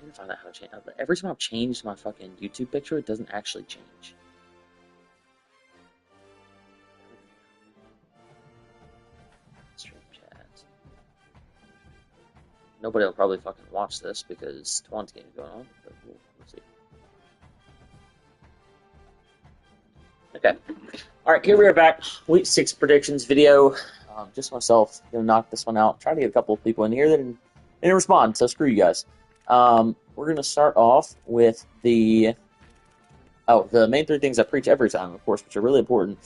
need to find out how to change. Every time I've changed my fucking YouTube picture, it doesn't actually change. Stream chat. Nobody will probably fucking watch this because Twan's game is going on, but we'll see. Okay. All right, here we are back. Week 6 predictions video. Just myself. Gonna knock this one out. Try to get a couple of people in here that didn't respond, so screw you guys. We're gonna start off with the main 3 things I preach every time, of course, which are really important.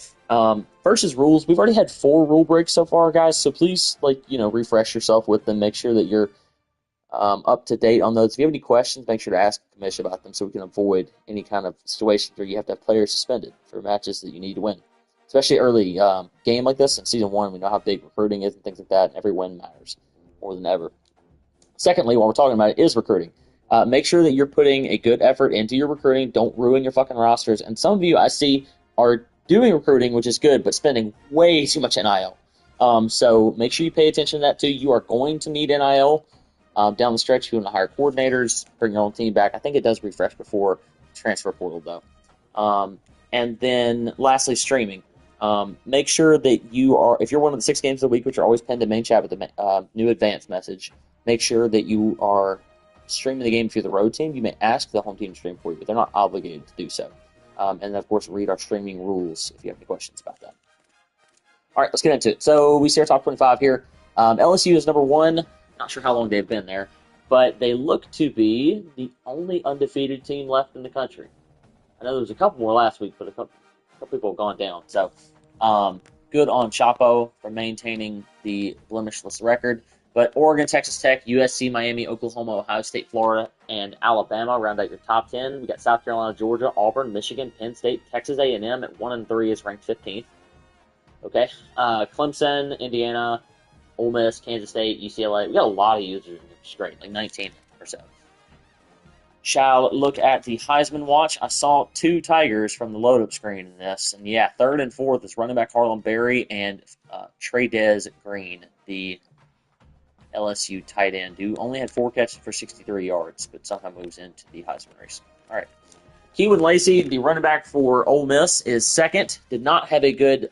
First is rules. We've already had 4 rule breaks so far, guys, so please, refresh yourself with them. Make sure that you're up to date on those. If you have any questions, make sure to ask the commission about them so we can avoid any kind of situation where you have to have players suspended for matches that you need to win. Especially early game like this in Season 1, we know how big recruiting is and things like that, and every win matters more than ever. Secondly, while we're talking about it, is recruiting. Make sure that you're putting a good effort into your recruiting. Don't ruin your fucking rosters. And some of you I see are doing recruiting, which is good, but spending way too much NIL. So make sure you pay attention to that too. You are going to need NIL down the stretch. If you want to hire coordinators, bring your own team back. I think it does refresh before transfer portal though. And then lastly, streaming. Make sure that you are, if you're one of the 6 games of the week, which are always pinned in main chat with the new advanced message, make sure that you are streaming the game if you're the road team. You may ask the home team to stream for you, but they're not obligated to do so. And of course, read our streaming rules if you have any questions about that. All right, let's get into it. So we see our top 25 here. LSU is number 1. Not sure how long they've been there, but they look to be the only undefeated team left in the country. I know there was a couple more last week, but a couple people have gone down. So good on Chapo for maintaining the blemishless record. But Oregon, Texas Tech, USC, Miami, Oklahoma, Ohio State, Florida, and Alabama round out your top 10. We got South Carolina, Georgia, Auburn, Michigan, Penn State, Texas A&M at 1 and 3 is ranked 15th. Okay, Clemson, Indiana, Ole Miss, Kansas State, UCLA. We got a lot of users, which is great, like 19 or so. Shall look at the Heisman watch. I saw 2 Tigers from the load-up screen in this, and yeah, 3rd and 4th is running back Harlem Berry and Tre'Dez Green, the LSU tight end, who only had 4 catches for 63 yards, but somehow moves into the Heisman race. All right. Keywood Lacey, the running back for Ole Miss, is 2nd. Did not have a good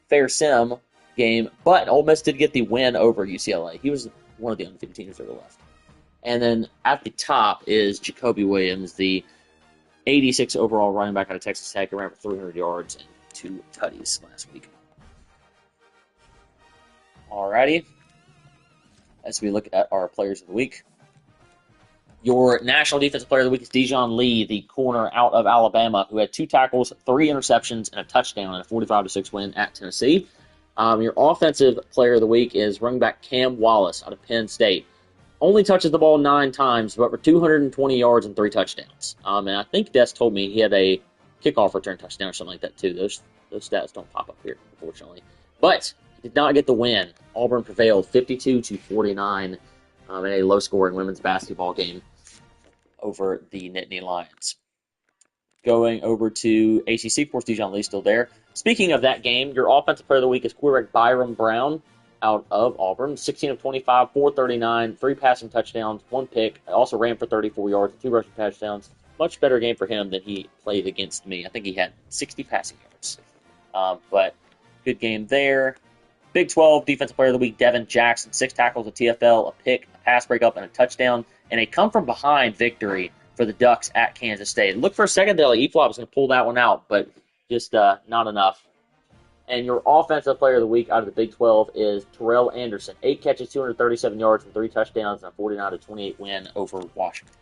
fair sim game, but Ole Miss did get the win over UCLA. He was one of the undefeated teams that were left. And then at the top is Jacoby Williams, the 86 overall running back out of Texas Tech, who ran for 300 yards and 2 tutties last week. Alrighty. As we look at our players of the week. Your National Defensive Player of the Week is Dijon Lee, the corner out of Alabama, who had 2 tackles, 3 interceptions, and a touchdown in a 45-6 win at Tennessee. Your Offensive Player of the Week is running back Cam Wallace out of Penn State. Only touches the ball 9 times, but for 220 yards and 3 touchdowns. And I think Des told me he had a kickoff return touchdown or something like that too. Those stats don't pop up here, unfortunately. But did not get the win. Auburn prevailed 52-49 in a low-scoring women's basketball game over the Nittany Lions. Going over to ACC, of course, Dijon Lee's still there. Speaking of that game, your Offensive Player of the Week is quarterback Byron Brown out of Auburn. 16 of 25, 439, 3 passing touchdowns, 1 pick. I also ran for 34 yards and 2 rushing touchdowns. Much better game for him than he played against me. I think he had 60 passing yards. But good game there. Big 12 Defensive Player of the Week, Devin Jackson. 6 tackles, a TFL, a pick, a pass breakup, and a touchdown. And a come-from-behind victory for the Ducks at Kansas State. Look for a second there like E-Flop was going to pull that one out, but just not enough. And your Offensive Player of the Week out of the Big 12 is Terrell Anderson. 8 catches, 237 yards, and 3 touchdowns, and a 49-28 win over Washington.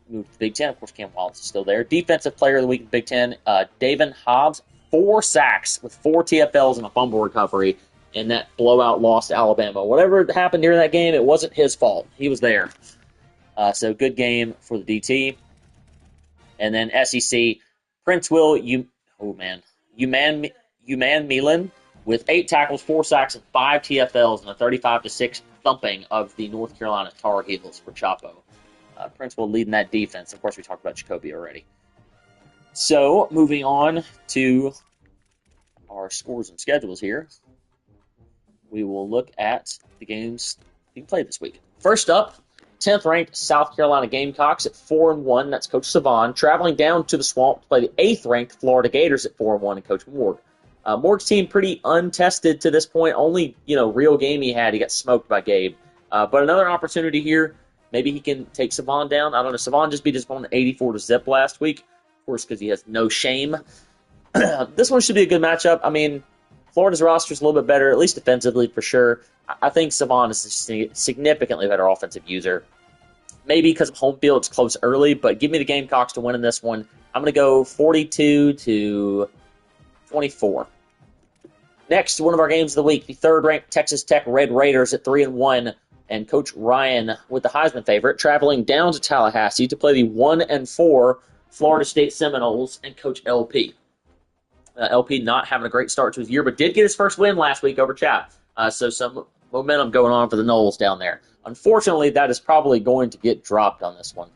Move to the Big 10. Of course, Cam Wallace is still there. Defensive Player of the Week in the Big 10, Davin Hobbs. 4 sacks with 4 TFLs and a fumble recovery in that blowout loss to Alabama. Whatever happened during that game, it wasn't his fault. He was there. So good game for the DT. And then SEC, Prince Will, Uman Milan with 8 tackles, 4 sacks, and 5 TFLs and a 35-6 thumping of the North Carolina Tar Heels for Chapo. Prince Will leading that defense. Of course, we talked about Jacoby already. So moving on to our scores and schedules here, we will look at the games being played this week. First up, 10th ranked South Carolina Gamecocks at 4-1. That's Coach Savon. Traveling down to the Swamp to play the 8th ranked Florida Gators at 4-1 and Coach Morg. Morg's team pretty untested to this point. Only, real game he had, he got smoked by Gabe. But another opportunity here. Maybe he can take Savon down. I don't know. Savon just beat his opponent 84-0 last week. Of course, because he has no shame. This one should be a good matchup. I mean, Florida's roster is a little bit better, at least defensively for sure. I think Savon is a significantly better offensive user. Maybe because of home field, it's close early, but give me the Gamecocks to win in this one. I'm going to go 42-24. Next, one of our games of the week, the 3rd-ranked Texas Tech Red Raiders at 3-1, and Coach Ryan with the Heisman favorite, traveling down to Tallahassee to play the 1-4 Florida State Seminoles and Coach LP. LP not having a great start to his year, but did get his first win last week over Chap. So some momentum going on for the Noles down there. Unfortunately, that is probably going to get dropped on this one.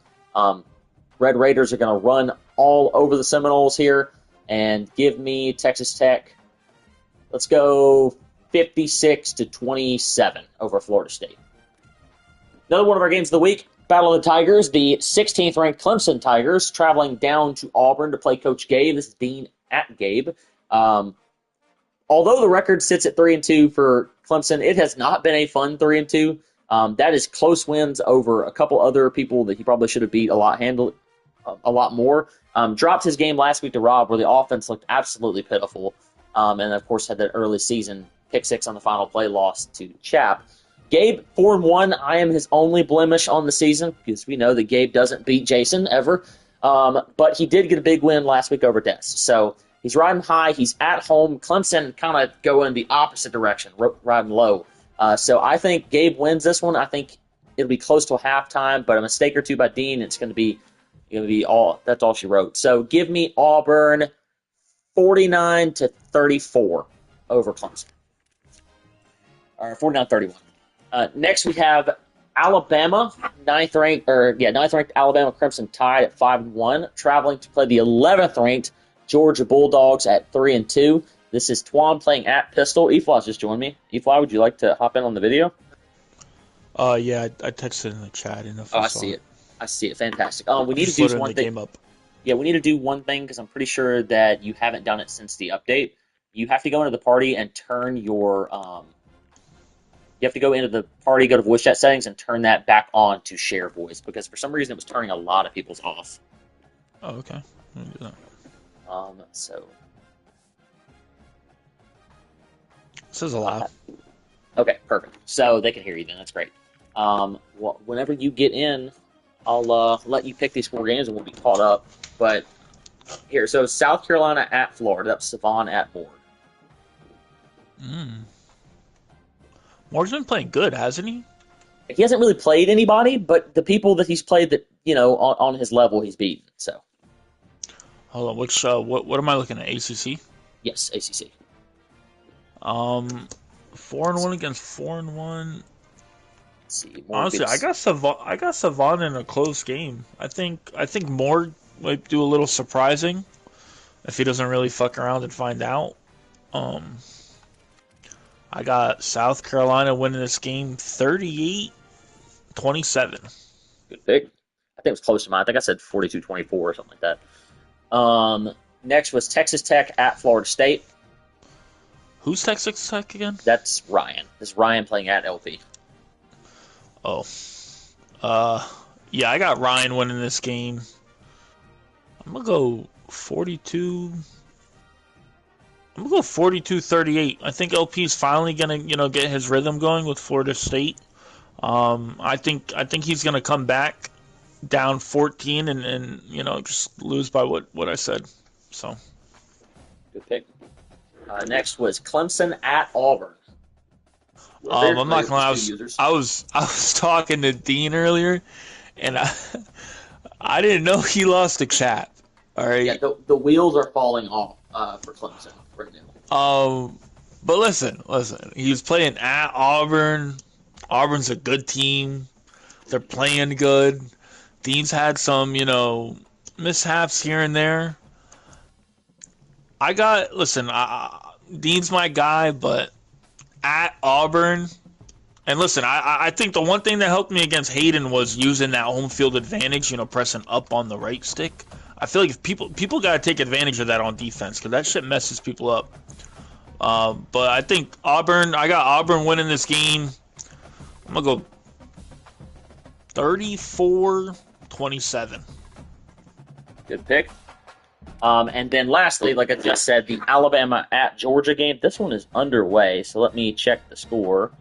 Red Raiders are going to run all over the Seminoles here and give me Texas Tech. Let's go 56-27 over Florida State. Another one of our games of the week, Battle of the Tigers. The 16th-ranked Clemson Tigers traveling down to Auburn to play Coach Gabe. This is Dean at Gabe. Although the record sits at 3-2 for Clemson, it has not been a fun 3-2. That is close wins over a couple other people that he probably should have beat a lot more. Dropped his game last week to Rob, where the offense looked absolutely pitiful, and of course had that early season pick 6 on the final play loss to Chap. Gabe 4-1. I am his only blemish on the season because we know that Gabe doesn't beat Jason ever. But he did get a big win last week over Des. So he's riding high. He's at home. Clemson kind of going the opposite direction, riding low. So I think Gabe wins this one. I think it'll be close to a halftime, but a mistake or two by Dean, it's going to be all. That's all she wrote. So give me Auburn 49-34 over Clemson. Or 49-31. Next we have Alabama, 9th-ranked Alabama Crimson Tide at 5-1, traveling to play the 11th-ranked Georgia Bulldogs at 3-2. This is Twan playing at Pistol. Efla's just joined me. Efla, would you like to hop in on the video? Yeah, I texted in the chat. I see it. I see it. Fantastic. We need to do one thing. Game up. Yeah, we need to do one thing because I'm pretty sure that you haven't done it since the update. You have to go into the party and turn your you have to go into the party, go to voice chat settings, and turn that back on to share voice because for some reason it was turning a lot of people's off. Oh, okay. Let me do that. So. This is alive. Okay, perfect. So they can hear you then. That's great. Whenever you get in, I'll let you pick these 4 games and we'll be caught up. But here, so South Carolina at Florida. That's Savon at Morg. Morg's been playing good, hasn't he? He hasn't really played anybody, but the people that he's played that on his level he's beaten. So. Hold on, which what am I looking at? ACC? Yes, ACC. 4-1 against 4-1. See, honestly, I got Savon in a close game. I think Morg might do a little surprising if he doesn't really fuck around and find out. I got South Carolina winning this game 38-27. Good pick. I think it was close to mine. I think I said 42-24 or something like that. Next was Texas Tech at Florida State. Who's Texas Tech again? That's Ryan. This is Ryan playing at LP. Oh. Yeah, I got Ryan winning this game. I'm going to go 42. I'm going to go 42-38. I think LP is finally going to, get his rhythm going with Florida State. I think he's going to come back down 14 and just lose by what I said. So. Good pick. Next was Clemson at Auburn. I'm not gonna lie. I was talking to Dean earlier, and I didn't know he lost a chat. All right. Yeah, the wheels are falling off for Clemson right now. But listen. He was playing at Auburn. Auburn's a good team. They're playing good. Dean's had some, mishaps here and there. Dean's my guy, but at Auburn And listen, I think the one thing that helped me against Hayden was using that home field advantage, pressing up on the right stick. I feel like if people got to take advantage of that on defense because that shit messes people up. But I think I got Auburn winning this game. I'm going to go 34-27. Good pick. And then lastly, like I just said, the Alabama at Georgia game. This one is underway, so let me check the score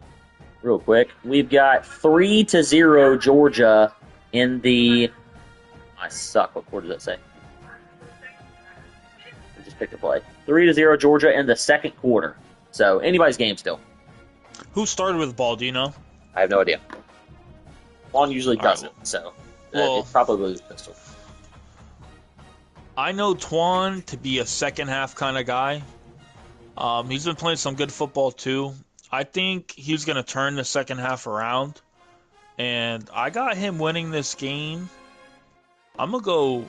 real quick. We've got 3-0 Georgia in the... I suck. What quarter does that say? I just picked a play. 3-0 Georgia in the second quarter. So anybody's game still. Who started with the ball? Do you know? I have no idea. Juan usually does it, so it's probably his pistol. I know Twan to be a second half kind of guy. He's been playing some good football too. I think he's going to turn the second half around. And I got him winning this game. I'm going to go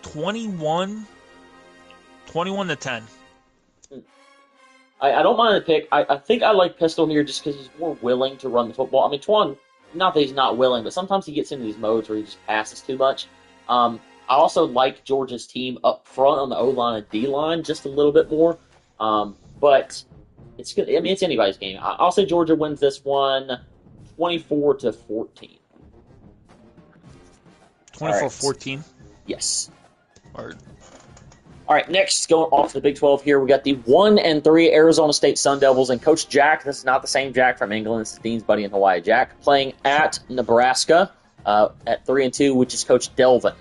21-10. I don't mind the pick. I think I like Pistol here just because he's more willing to run the football. I mean, Twan, not that he's not willing, but sometimes he gets into these modes where he just passes too much. I also like Georgia's team up front on the O-line and D-line just a little bit more. But it's good. I mean, it's anybody's game. I'll say Georgia wins this one 24-14. 24-14? Yes. Or... All right, next, going off to the Big 12 here, we got the 1-3 Arizona State Sun Devils, and Coach Jack, this is not the same Jack from England, this is Dean's buddy in Hawaii, Jack, playing at Nebraska at 3-2, which is Coach Delvin.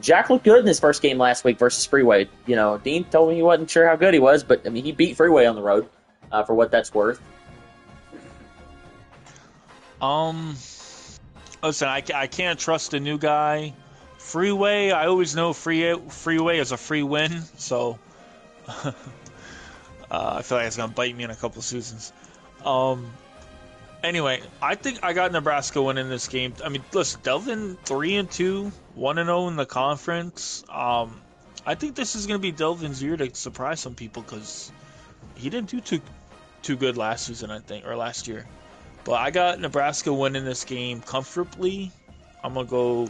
Jack looked good in his first game last week versus Freeway. Dean told me he wasn't sure how good he was, but, I mean, he beat Freeway on the road, for what that's worth. Listen, I can't trust a new guy. Freeway, I always know Freeway is a free win, so I feel like it's going to bite me in a couple seasons. Anyway, I think I got Nebraska winning this game. I mean, listen, Delvin 3-2, 1-0 in the conference. I think this is going to be Delvin's year to surprise some people because he didn't do too good last season, I think, or last year. But I got Nebraska winning this game comfortably. I'm going to go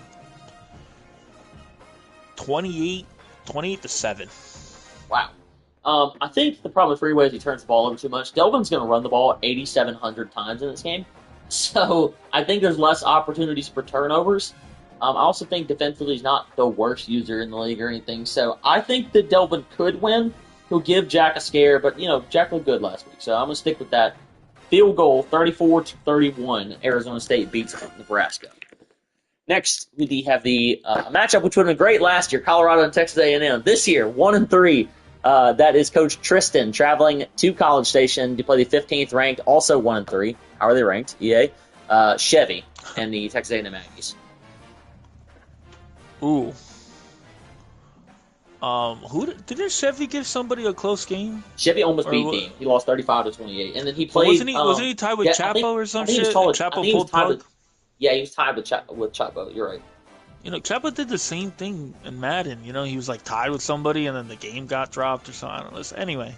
28-7. Wow. I think the problem with Freeway is he turns the ball over too much. Delvin's going to run the ball 8,700 times in this game. So I think there's less opportunities for turnovers. I also think defensively he's not the worst user in the league or anything. So I think that Delvin could win. He'll give Jack a scare, but, Jack looked good last week. So I'm going to stick with that. Field goal, 34-31. Arizona State beats Nebraska. Next, we have the matchup which would have been great last year, Colorado and Texas A&M. This year, 1-3. That is Coach Tristan traveling to College Station to play the 15th ranked, also 1-3. How are they ranked? EA. Chevy and the Texas A&M Aggies. Ooh. Didn't Chevy give somebody a close game? Chevy almost beat Dean. He lost 35-28, and then he played. Wasn't he tied with Chapo or some shit? Chapo pulled plug. Yeah, he was tied with Chapo. You're right. Chapo did the same thing in Madden. He was like tied with somebody, and then the game got dropped or something. I don't know. Anyway,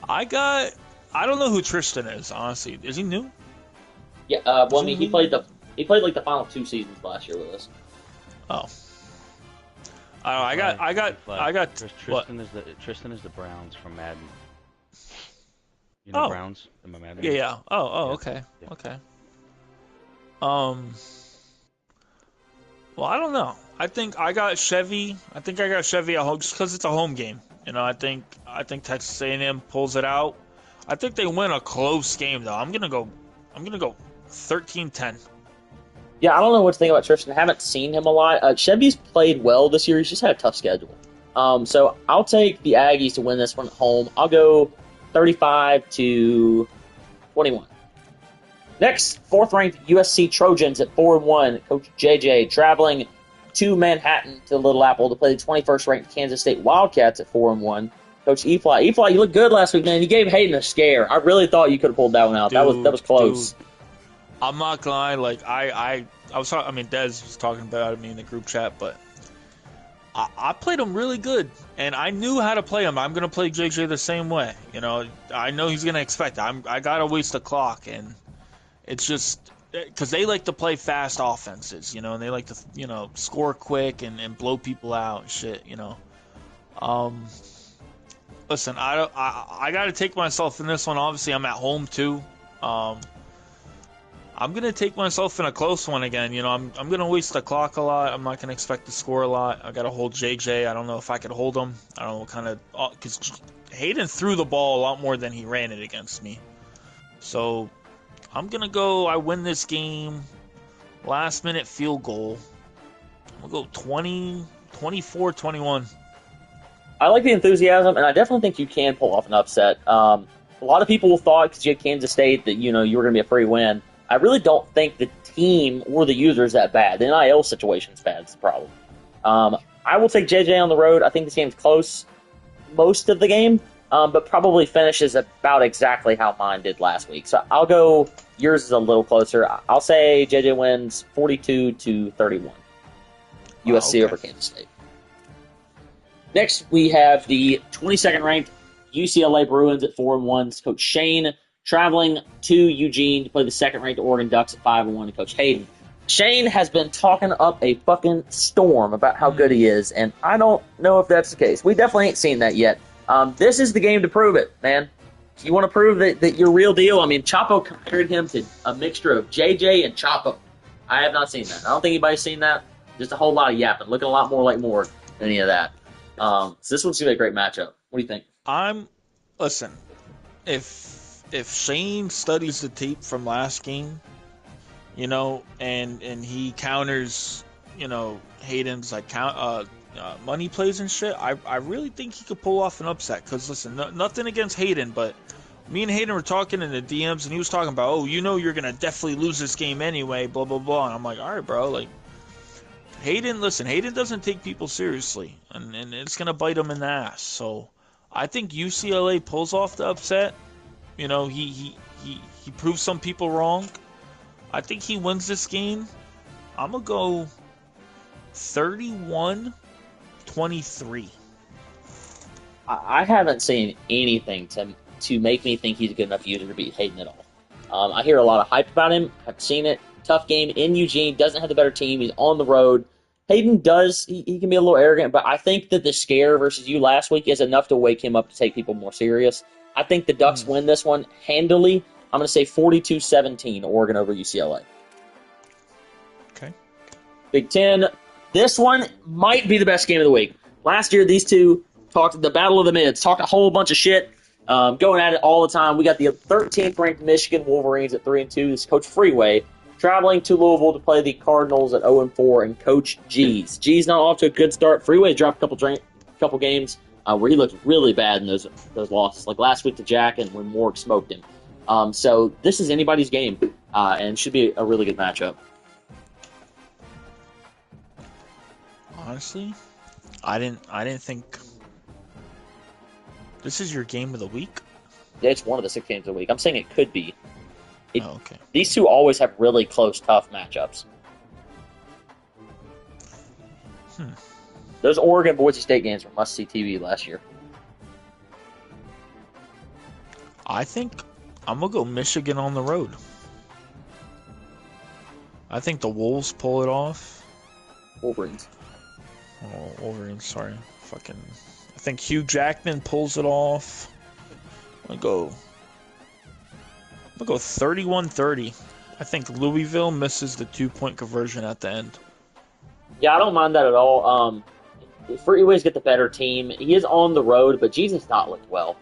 I don't know who Tristan is. Honestly, is he new? Yeah. Well, I mean, he played like the final 2 seasons last year with us. Oh. I got. Tristan is the Browns from Madden. Browns from Madden. Yeah. Oh. Okay. Yeah. Okay. Well, I don't know. I think I got Chevy. I got Chevy at home just because it's a home game. I think Texas A&M pulls it out. I think they win a close game though. I'm gonna go 13-10. Yeah, I don't know what to think about Tristan. I haven't seen him a lot. Chevy's played well this year. He's just had a tough schedule. So I'll take the Aggies to win this one at home. I'll go 35-21. Next, 4th-ranked USC Trojans at 4-1. Coach JJ traveling to Manhattan to Little Apple to play the 21st-ranked Kansas State Wildcats at 4-1. Coach E-Fly, you looked good last week, man. You gave Hayden a scare. I really thought you could have pulled that one out. That was close. Dude, I'm not gonna lie. Like I was talking. I mean, Dez was talking about me in the group chat, but I played him really good, and I knew how to play him. I'm gonna play JJ the same way. You know, I know he's gonna expect it. I gotta waste the clock, and it's just because they like to play fast offenses, you know, and they like to, you know, score quick and blow people out and shit, you know. Um, Listen, I got to take myself in this one. Obviously, I'm at home too. I'm gonna take myself in a close one again. You know, I'm gonna waste the clock a lot. I'm not gonna expect to score a lot. I gotta hold JJ. I don't know if I could hold him. I don't know what kind of, because Hayden threw the ball a lot more than he ran it against me. So I'm gonna go. I win this game. Last minute field goal. I'm gonna go 24-21. I like the enthusiasm, and I definitely think you can pull off an upset. A lot of people thought, because you had Kansas State, that you were going to be a free win. I really don't think the team or the user is that bad. The NIL situation is bad. It's the problem. I will take JJ on the road. I think this game's close most of the game, but probably finishes about exactly how mine did last week. So I'll go. Yours is a little closer. I'll say JJ wins 42-31. USC over Kansas State. Next, we have the 22nd ranked UCLA Bruins at 4-1. Coach Shane traveling to Eugene to play the second-ranked Oregon Ducks at 5-1 to Coach Hayden. Shane has been talking up a fucking storm about how good he is, and I don't know if that's the case. We definitely ain't seen that yet. This is the game to prove it, man. You want to prove that you're real deal? I mean, Chapo compared him to a mixture of JJ and Chapo. I have not seen that. I don't think anybody's seen that. Just a whole lot of yapping, looking a lot more like Moore than any of that. So this one's gonna be a great matchup. What do you think? Listen, if Shane studies the tape from last game, you know, and he counters, you know, Hayden's like money plays and shit, I really think he could pull off an upset. Because listen, nothing against Hayden, but me and Hayden were talking in the DMs, and he was talking about, oh, you know, you're gonna definitely lose this game anyway, blah blah blah. And I'm like, all right, bro, like. Hayden doesn't take people seriously, and it's going to bite him in the ass. So I think UCLA pulls off the upset. You know, he proves some people wrong. I think he wins this game. I'm going to go 31-23. I haven't seen anything to make me think he's a good enough user to beat Hayden at all. I hear a lot of hype about him. I've seen it. Tough game in Eugene. Doesn't have the better team. He's on the road. Hayden does. He can be a little arrogant, but I think that the scare versus you last week is enough to wake him up to take people more serious. I think the Ducks win this one handily. I'm going to say 42-17, Oregon over UCLA. Okay. Big Ten. This one might be the best game of the week. Last year, these two talked the battle of the mids, talked a whole bunch of shit, going at it all the time. We got the 13th ranked Michigan Wolverines at 3-2. This is Coach Freeway traveling to Louisville to play the Cardinals at 0-4 and Coach G's. G's not off to a good start. Freeway dropped a couple games where he looked really bad in those losses, like last week to Jack and when Morg smoked him. So this is anybody's game and should be a really good matchup. Honestly, I didn't think this is your game of the week. It's one of the 6 games of the week. I'm saying it could be. Okay. These two always have really close, tough matchups. Those Oregon-Boise State games were must-see TV last year. I think I'm going to go Michigan on the road. I think the Wolves pull it off. Wolverines. Oh, Wolverines, sorry. I think Hugh Jackman pulls it off. I'm going to go 31-30. I think Louisville misses the 2-point conversion at the end. Yeah, I don't mind that at all. Freeways get the better team. He is on the road, but Jesus not looked well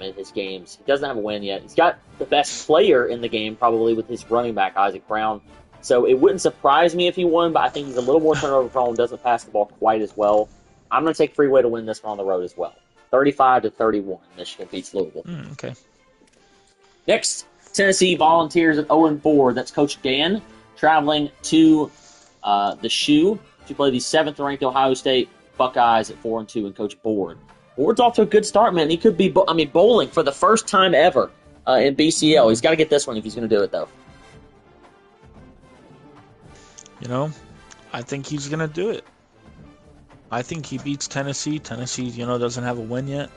in his games. He doesn't have a win yet. He's got the best player in the game, probably, with his running back, Isaac Brown. So it wouldn't surprise me if he won, but I think he's a little more turnover prone, doesn't pass the ball quite as well. I'm going to take Freeway to win this one on the road as well. 35-31. Michigan beats Louisville. Okay. Next, Tennessee Volunteers at 0-4. That's Coach Dan traveling to the Shoe to play the 7th-ranked Ohio State Buckeyes at 4-2 and Coach Board. Board's off to a good start, man. He could be, bowling for the first time ever in BCL. He's got to get this one if he's going to do it, though. You know, I think he's going to do it. I think he beats Tennessee. Tennessee, you know, doesn't have a win yet.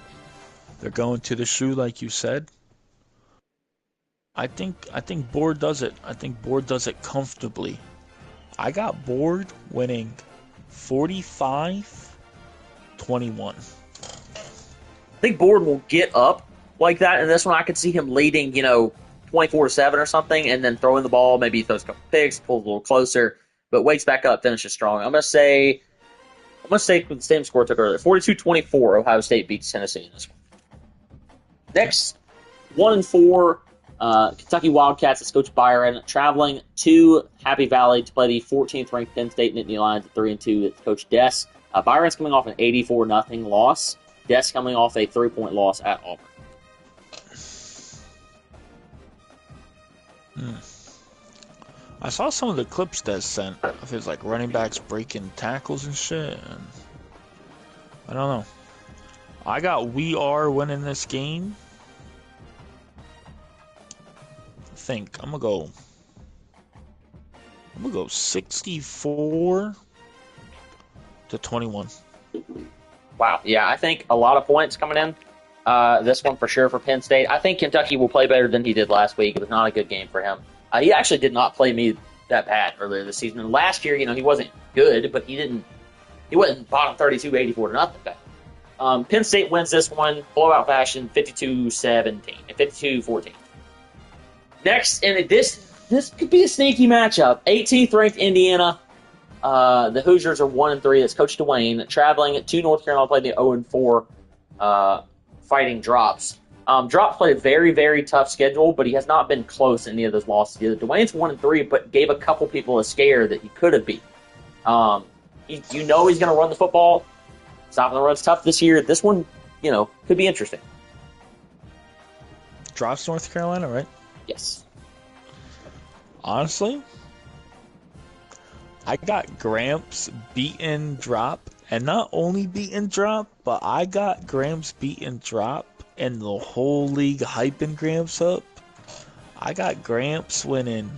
They're going to the shoe, like you said. I think Board does it. I think Board does it comfortably. I got Board winning 45-21. I think Board will get up like that, and this one I could see him leading, 24-7 or something, and then throwing the ball. Maybe he throws a couple picks, pulls a little closer, but wakes back up, finishes strong. I'm gonna say with the same score I took earlier, 42-24. Ohio State beats Tennessee in this one. Next, 1-4. Kentucky Wildcats, that's Coach Byron, traveling to Happy Valley to play the 14th ranked Penn State Nittany Lions at 3-2. It's Coach Des. Byron's coming off an 84-0 loss. Des coming off a 3-point loss at Auburn. I saw some of the clips Des sent of his like running backs breaking tackles and shit. And I don't know. I got We Are winning this game. I think I'm gonna go 64-21. Wow, yeah, I think a lot of points coming in. This one for sure for Penn State. I think Kentucky will play better than he did last week. It was not a good game for him. He actually did not play me that bad earlier this season. And last year, he wasn't good, but he wasn't bottom 32, 84-0. Penn State wins this one, blowout fashion, 52-17, 52-14. Next, and this could be a sneaky matchup. 18th ranked Indiana. The Hoosiers are 1-3. That's Coach Dwayne traveling to North Carolina, playing the 0-4 Fighting Drops. Drops played a very, very tough schedule, but he has not been close in any of those losses either. Dwayne's 1-3, but gave a couple people a scare that he could have beat. He's going to run the football. Stopping the run's tough this year. This one, could be interesting. Drops North Carolina, right? Yes. Honestly, I got Gramps beating Drop, and not only beating Drop, but I got Gramps beating Drop, and the whole league hyping Gramps up. I got Gramps winning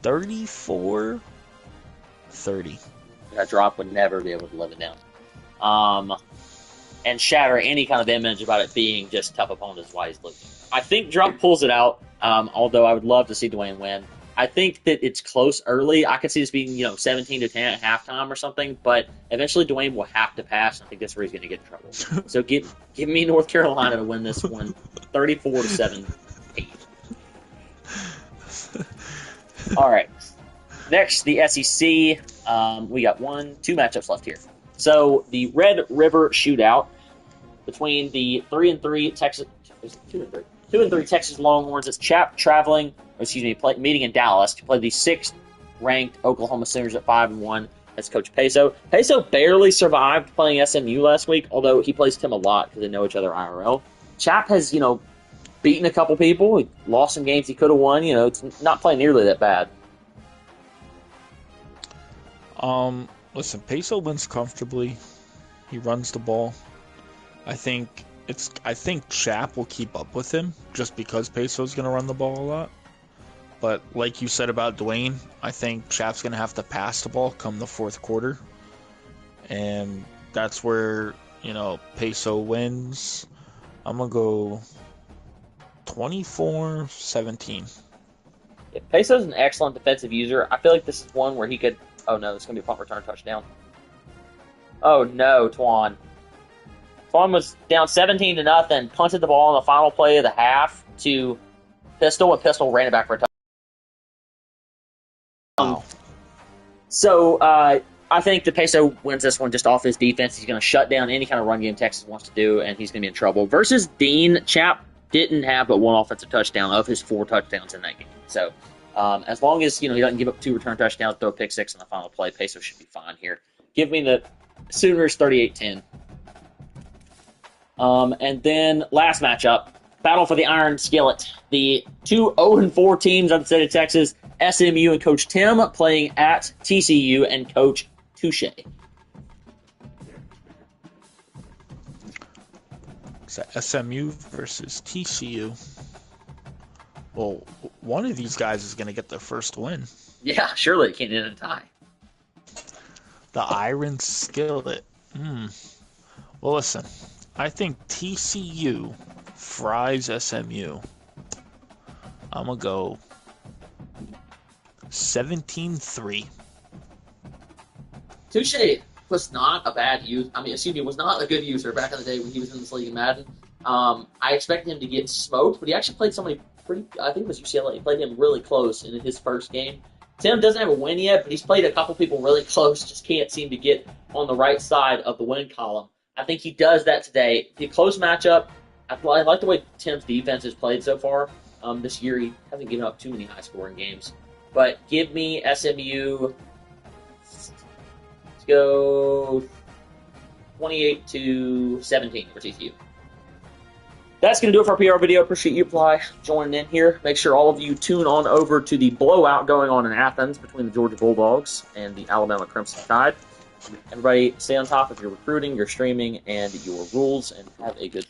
34-30. That Drop would never be able to live it down. And shatter any kind of image about it being just tough opponents is why he's losing. I think Drop pulls it out, although I would love to see Dwayne win. I think that it's close early. I could see this being, 17-10 at halftime or something, but eventually Dwayne will have to pass, and I think that's where he's going to get in trouble. So give me North Carolina to win this one, 34-7. All right. Next, the SEC. We got 2 matchups left here. So the Red River Shootout between the 3-3 Texas 2-3 Texas Longhorns. It's Chap meeting in Dallas to play the 6th ranked Oklahoma Sooners at 5-1. That's Coach Peso. Peso barely survived playing SMU last week, although he plays Tim a lot because they know each other IRL. Chap has beaten a couple people. He lost some games he could have won. It's not playing nearly that bad. Listen, Peso wins comfortably. He runs the ball. I think Chap will keep up with him just because Peso's going to run the ball a lot. But like you said about Dwayne, I think Chap's going to have to pass the ball come the fourth quarter. And that's where, Peso wins. I'm going to go 24-17. Yeah, Peso's an excellent defensive user. I feel like this is one where he could... Oh, no, this is going to be a punt return touchdown. Oh, no, Twan. Twan was down 17-0, punted the ball on the final play of the half to Pistol, and Pistol ran it back for a touchdown. Wow. So, I think that Peso wins this one just off his defense. He's going to shut down any kind of run game Texas wants to do, and he's going to be in trouble. Versus Dean, Chap didn't have but 1 offensive touchdown of his 4 touchdowns in that game. So, as long as, he doesn't give up 2 return touchdowns, throw a pick 6 on the final play, Peso should be fine here. Give me the Sooners 38-10. And then last matchup, battle for the Iron Skillet. The 2 0-4 teams of the state of Texas, SMU and Coach Tim, playing at TCU and Coach Touche. So SMU versus TCU. Well, one of these guys is going to get their first win. Yeah, surely it can't end in a tie. The iron skillet. Well, listen. I think TCU fries SMU. I'm going to go 17-3. Touche was not a bad use. I mean, excuse me, was not a good user back in the day when he was in this league in Madden. I expected him to get smoked, but he actually played somebody pretty. I think it was UCLA. He played him really close in his first game. Tim doesn't have a win yet, but he's played a couple people really close. Just can't seem to get on the right side of the win column. I think he does that today. The close matchup. I like the way Tim's defense has played so far this year. He hasn't given up too many high-scoring games. But give me SMU. Let's go 28-17 for TCU. That's going to do it for our PR video. Appreciate you, Ply, joining in here. Make sure all of you tune on over to the blowout going on in Athens between the Georgia Bulldogs and the Alabama Crimson Tide. Everybody stay on top of your recruiting, your streaming, and your rules, and have a good